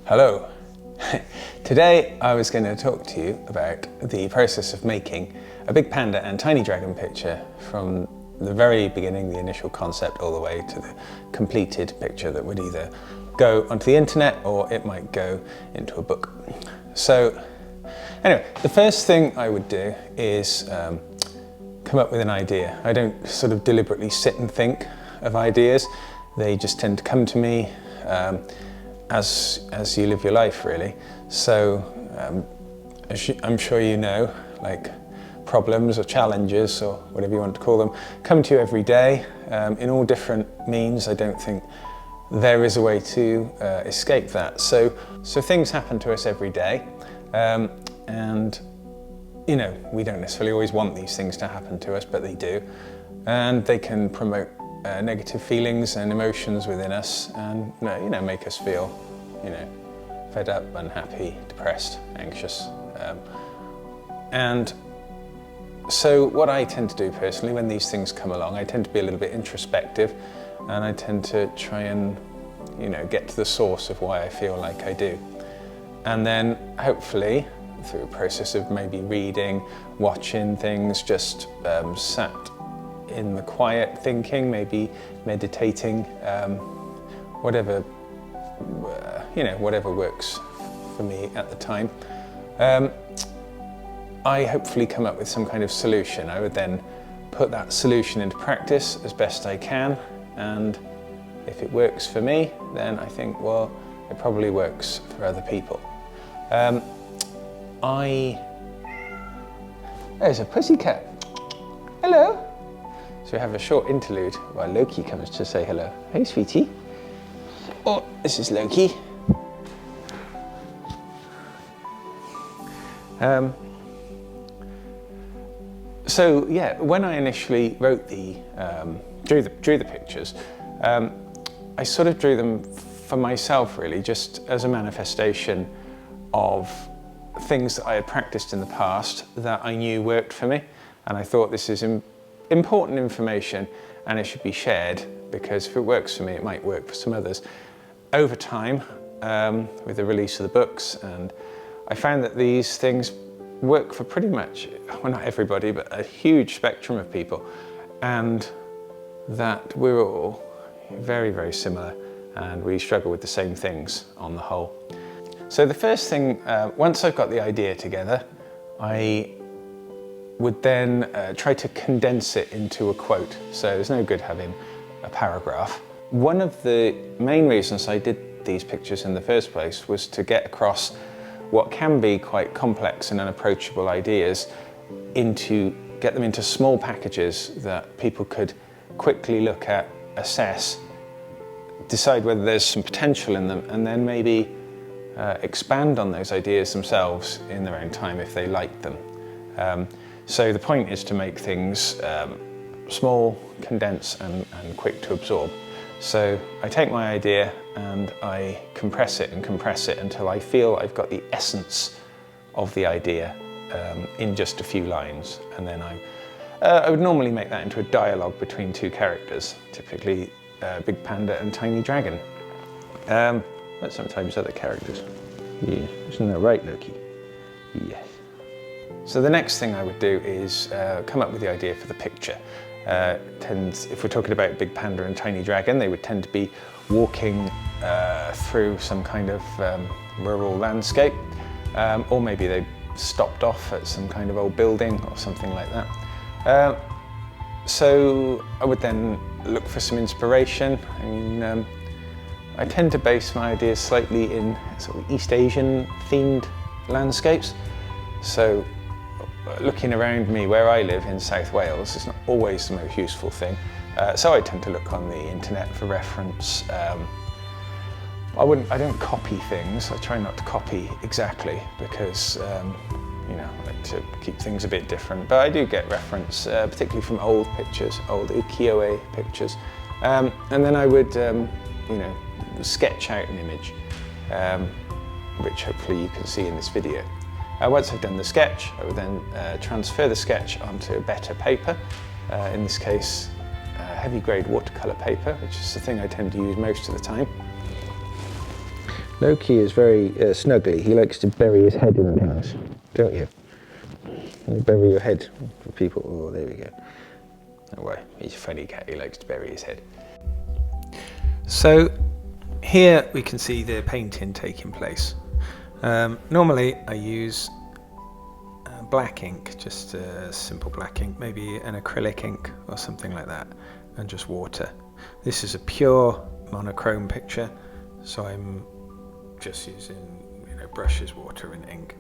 Hello. Today I was going to talk to you about the process of making a Big Panda and Tiny Dragon picture from the very beginning, the initial concept, all the way to the completed picture that would either go onto the internet or it might go into a book. So anyway, the first thing I would do is come up with an idea. I don't sort of deliberately sit and think of ideas. They just tend to come to me as you live your life, really. So as I'm sure you know, like problems or challenges or whatever you want to call them come to you every day in all different means. I don't think there is a way to escape that. So things happen to us every day, and you know, we don't necessarily always want these things to happen to us, but they do, and they can promote negative feelings and emotions within us, and you know, make us feel, you know, fed up, unhappy, depressed, anxious, and so what I tend to do personally when these things come along, I tend to be a little bit introspective, and I tend to try and, you know, get to the source of why I feel like I do, and then hopefully through a process of maybe reading, watching things, just sat in the quiet thinking, maybe meditating, whatever, you know, whatever works for me at the time. I hopefully come up with some kind of solution. I would then put that solution into practice as best I can, and if it works for me, then I think, well, it probably works for other people. There's a pussycat. Hello. So we have a short interlude while Loki comes to say hello. Hey, sweetie. Oh, this is Loki. So yeah, when I initially wrote drew the pictures, I sort of drew them for myself, really, just as a manifestation of things that I had practiced in the past that I knew worked for me, and I thought this is important information and it should be shared, because if it works for me, it might work for some others. Over time, with the release of the books, and I found that these things work for pretty much, well, not everybody, but a huge spectrum of people, and that we're all very, very similar, and we struggle with the same things on the whole. So the first thing, once I've got the idea together, I would then try to condense it into a quote. So there's no good having a paragraph. One of the main reasons I did these pictures in the first place was to get across what can be quite complex and unapproachable ideas, get them into small packages that people could quickly look at, assess, decide whether there's some potential in them, and then maybe expand on those ideas themselves in their own time if they like them. So the point is to make things small, condense, and quick to absorb. So I take my idea and I compress it until I feel I've got the essence of the idea in just a few lines, and then I would normally make that into a dialogue between two characters, typically Big Panda and Tiny Dragon. But sometimes other characters. Yeah, isn't that right, Loki? Yes. So the next thing I would do is come up with the idea for the picture. If we're talking about Big Panda and Tiny Dragon, they would tend to be walking through some kind of rural landscape, or maybe they stopped off at some kind of old building or something like that. So I would then look for some inspiration. I mean, I tend to base my ideas slightly in sort of East Asian themed landscapes. So looking around me where I live in South Wales is not always the most useful thing. So I tend to look on the internet for reference. I don't copy things. I try not to copy exactly, because you know, I like to keep things a bit different. But I do get reference, particularly from old pictures, old ukiyo-e pictures. And then I would, you know, sketch out an image, which hopefully you can see in this video. Once I've done the sketch, I would then transfer the sketch onto better paper, in this case heavy grade watercolour paper, which is the thing I tend to use most of the time. Loki is very snuggly. He likes to bury his head in things, don't you? You bury your head for people. Oh, there we go. Oh, well, he's a funny cat. He likes to bury his head. So here we can see the painting taking place. Normally I use black ink, just a simple black ink, maybe an acrylic ink or something like that, and just water. This is a pure monochrome picture, so I'm just using brushes, water and ink.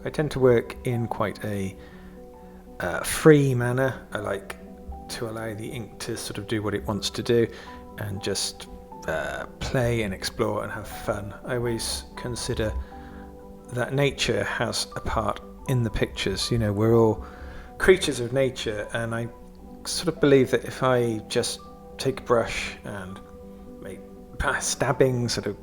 I tend to work in quite a free manner. I like to allow the ink to sort of do what it wants to do and just play and explore and have fun. I always consider that nature has a part in the pictures. We're all creatures of nature, and I sort of believe that if I just take a brush and make stabbing sort of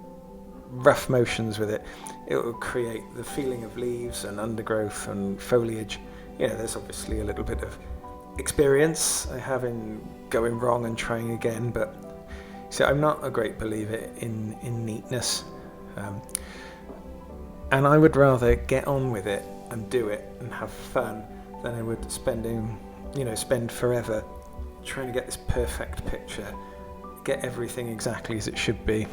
rough motions with it, it will create the feeling of leaves and undergrowth and foliage. There's obviously a little bit of experience I have in going wrong and trying again, but so I'm not a great believer in neatness, and I would rather get on with it and do it and have fun than I would spend forever trying to get this perfect picture, get everything exactly as it should be.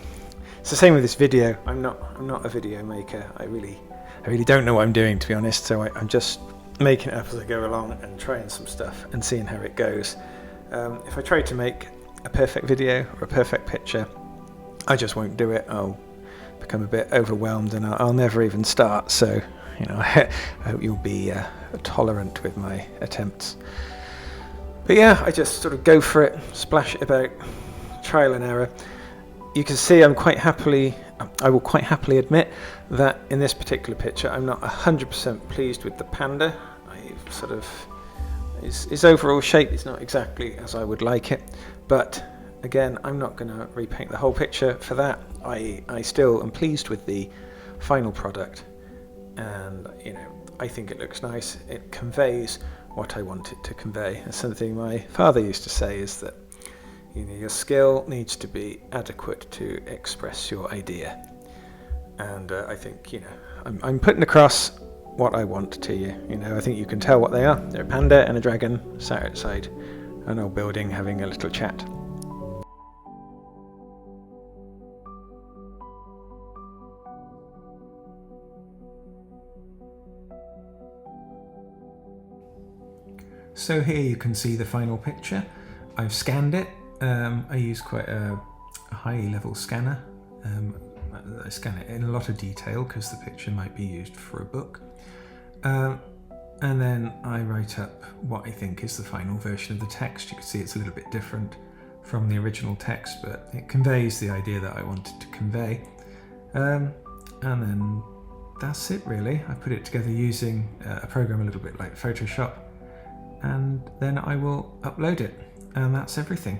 It's the same with this video. I'm not a video maker. I really don't know what I'm doing, to be honest. So I'm just making it up as I go along and trying some stuff and seeing how it goes. If I try to make a perfect video or a perfect picture, I just won't do it. I'll become a bit overwhelmed and I'll never even start. So I hope you'll be tolerant with my attempts. But yeah, I just sort of go for it, splash it about, trial and error. You can see I will quite happily admit that in this particular picture I'm not 100% pleased with the panda. His overall shape is not exactly as I would like it, but again, I'm not going to repaint the whole picture for that. I still am pleased with the final product, and I think it looks nice. It conveys what I want it to convey. And something my father used to say is that your skill needs to be adequate to express your idea. And I think I'm putting across what I want to you. I think you can tell what they are. They're a panda and a dragon sat outside an old building having a little chat. So here you can see the final picture. I've scanned it. I use quite a high level scanner. I scan it in a lot of detail because the picture might be used for a book. And then I write up what I think is the final version of the text. You can see it's a little bit different from the original text, but it conveys the idea that I wanted to convey. And then that's it really. I put it together using a program a little bit like Photoshop, and then I will upload it, and that's everything.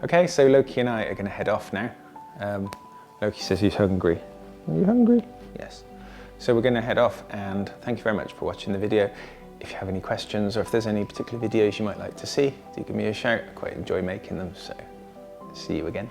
Okay, so Loki and I are going to head off now. Loki says he's hungry. Are you hungry? Yes. So we're going to head off, and thank you very much for watching the video. If you have any questions or if there's any particular videos you might like to see, do give me a shout. I quite enjoy making them, so see you again.